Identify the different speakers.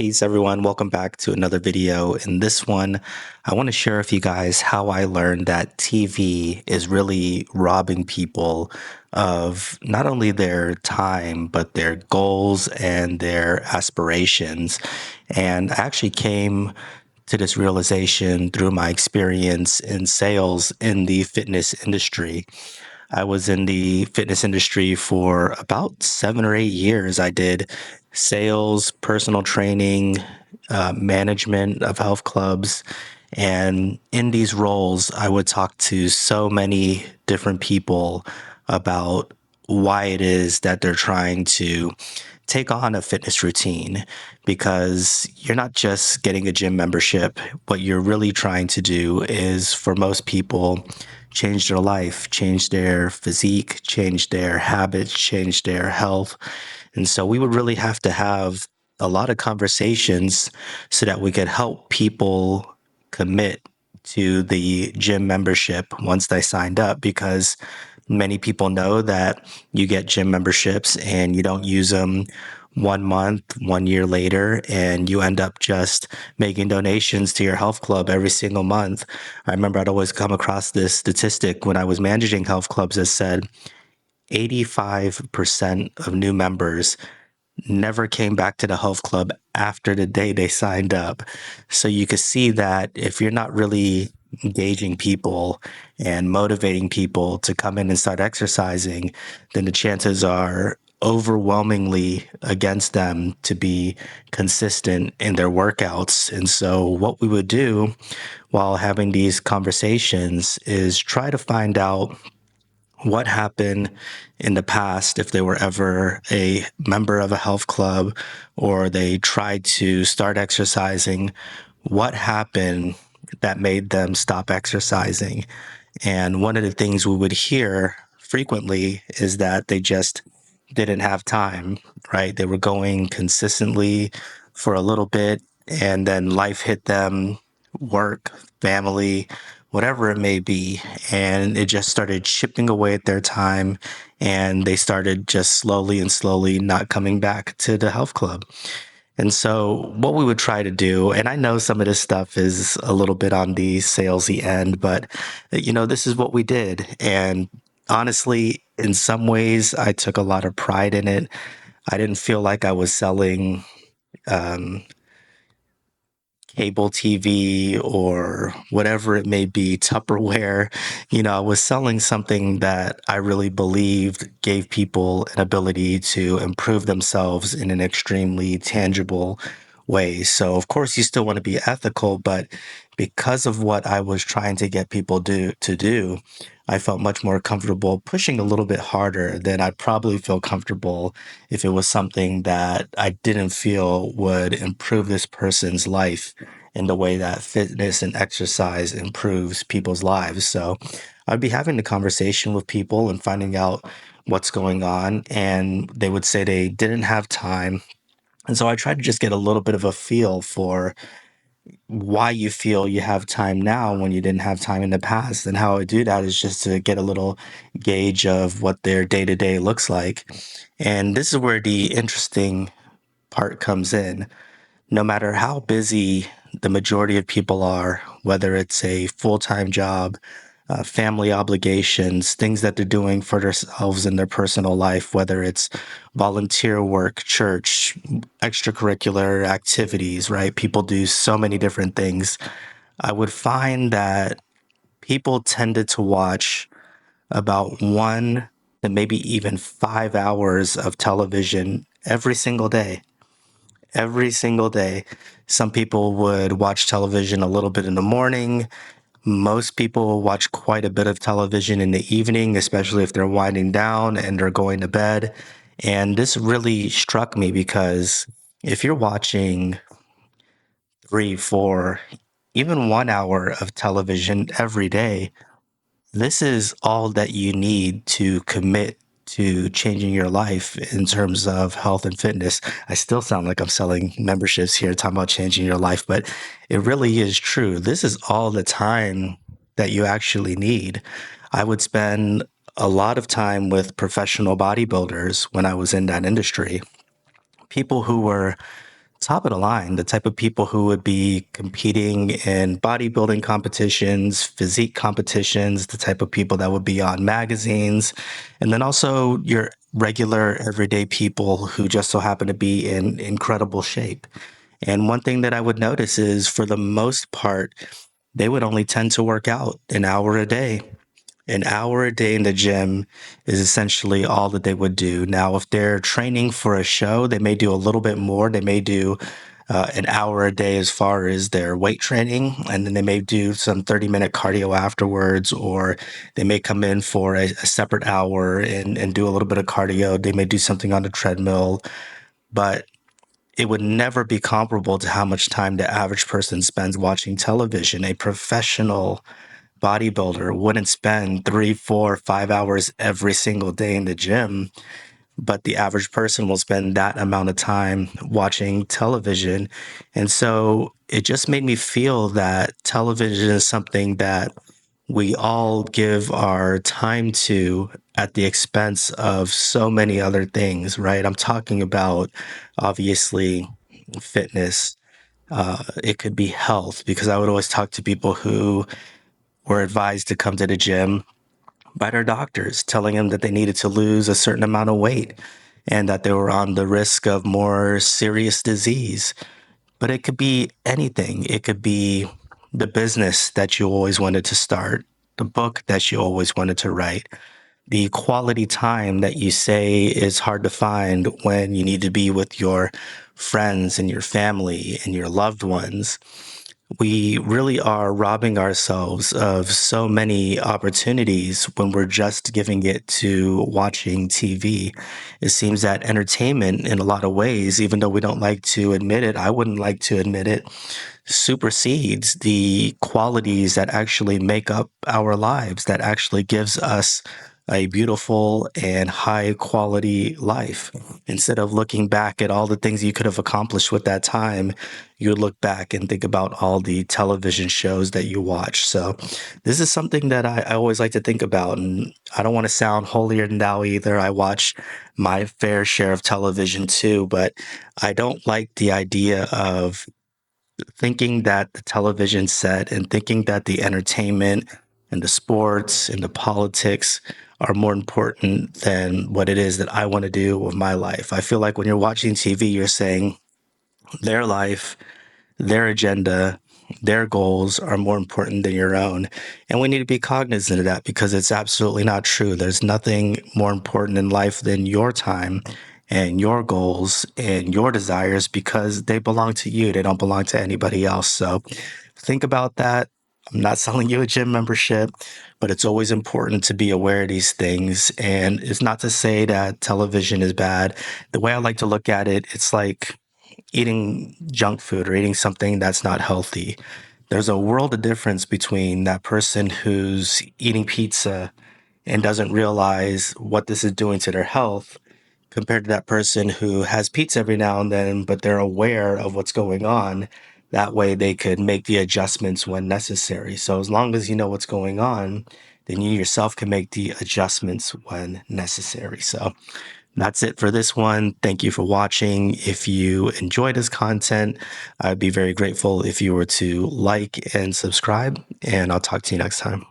Speaker 1: Peace, everyone. Welcome back to another video. In this one, I want to share with you guys how I learned that TV is really robbing people of not only their time, but their goals and their aspirations. And I actually came to this realization through my experience in sales in the fitness industry. I was in the fitness industry for about 7 or 8 years. I did sales, personal training, management of health clubs. And in these roles, I would talk to so many different people about why it is that they're trying to take on a fitness routine, because you're not just getting a gym membership. What you're really trying to do is, for most people, change their life, change their physique, change their habits, change their health. And so we would really have to have a lot of conversations so that we could help people commit to the gym membership once they signed up, because many people know that you get gym memberships and you don't use them 1 month, 1 year later, and you end up just making donations to your health club every single month. I remember I'd always come across this statistic when I was managing health clubs that said 85% of new members never came back to the health club after the day they signed up. So you could see that if you're not really engaging people and motivating people to come in and start exercising, then the chances are overwhelmingly against them to be consistent in their workouts. And so what we would do while having these conversations is try to find out what happened in the past if they were ever a member of a health club or they tried to start exercising. What happened that made them stop exercising? And one of the things we would hear frequently is that they just didn't have time, right? They were going consistently for a little bit, and then life hit them, work, family, whatever it may be, and it just started chipping away at their time, and they started just slowly and slowly not coming back to the health club. And so what we would try to do, and I know some of this stuff is a little bit on the salesy end, but this is what we did. And honestly, in some ways, I took a lot of pride in it. I didn't feel like I was selling um, cable TV or whatever it may be, Tupperware. I was selling something that I really believed gave people an ability to improve themselves in an extremely tangible way. So, of course, you still want to be ethical, but because of what I was trying to get people to do, I felt much more comfortable pushing a little bit harder than I'd probably feel comfortable if it was something that I didn't feel would improve this person's life in the way that fitness and exercise improves people's lives. So I'd be having the conversation with people and finding out what's going on. And they would say they didn't have time. And so I tried to just get a little bit of a feel for why you feel you have time now when you didn't have time in the past. And how I do that is just to get a little gauge of what their day to day looks like. And this is where the interesting part comes in. No matter how busy the majority of people are, whether it's a full time job, family obligations, things that they're doing for themselves in their personal life, whether it's volunteer work, church, extracurricular activities, right? People do so many different things. I would find that people tended to watch about 1 to maybe even 5 hours of television every single day. Every single day. Some people would watch television a little bit in the morning. Most people watch quite a bit of television in the evening, especially if they're winding down and they're going to bed. And this really struck me because if you're watching 3, 4, even 1 hour of television every day, this is all that you need to commit to changing your life in terms of health and fitness. I still sound like I'm selling memberships here, talking about changing your life, but it really is true. This is all the time that you actually need. I would spend a lot of time with professional bodybuilders when I was in that industry, people who were top of the line, the type of people who would be competing in bodybuilding competitions, physique competitions, the type of people that would be on magazines, and then also your regular everyday people who just so happen to be in incredible shape. And one thing that I would notice is for the most part, they would only tend to work out an hour a day. An hour a day in the gym is essentially all that they would do. Now, if they're training for a show, they may do a little bit more. They may do an hour a day as far as their weight training, and then they may do some 30-minute cardio afterwards, or they may come in for a separate hour and do a little bit of cardio. They may do something on the treadmill, but it would never be comparable to how much time the average person spends watching television. A professional bodybuilder wouldn't spend 3, 4, 5 hours every single day in the gym, but the average person will spend that amount of time watching television. And so it just made me feel that television is something that we all give our time to at the expense of so many other things, right? I'm talking about obviously fitness. It could be health, because I would always talk to people who were advised to come to the gym by their doctors, telling them that they needed to lose a certain amount of weight and that they were on the risk of more serious disease. But it could be anything. It could be the business that you always wanted to start, the book that you always wanted to write, the quality time that you say is hard to find when you need to be with your friends and your family and your loved ones. We really are robbing ourselves of so many opportunities when we're just giving it to watching TV. It seems that entertainment, in a lot of ways, even though we don't like to admit it, I wouldn't like to admit it, supersedes the qualities that actually make up our lives, that actually gives us a beautiful and high quality life. Instead of looking back at all the things you could have accomplished with that time, you would look back and think about all the television shows that you watch. So, this is something that I always like to think about. And I don't want to sound holier than thou either. I watch my fair share of television too, but I don't like the idea of thinking that the television set and thinking that the entertainment and the sports and the politics are more important than what it is that I want to do with my life. I feel like when you're watching TV, you're saying their life, their agenda, their goals are more important than your own. And we need to be cognizant of that because it's absolutely not true. There's nothing more important in life than your time and your goals and your desires because they belong to you. They don't belong to anybody else. So think about that. I'm not selling you a gym membership, but it's always important to be aware of these things. And it's not to say that television is bad. The way I like to look at it, it's like eating junk food or eating something that's not healthy. There's a world of difference between that person who's eating pizza and doesn't realize what this is doing to their health compared to that person who has pizza every now and then, but they're aware of what's going on. That way they could make the adjustments when necessary. So as long as you know what's going on, then you yourself can make the adjustments when necessary. So that's it for this one. Thank you for watching. If you enjoy this content, I'd be very grateful if you were to like and subscribe, and I'll talk to you next time.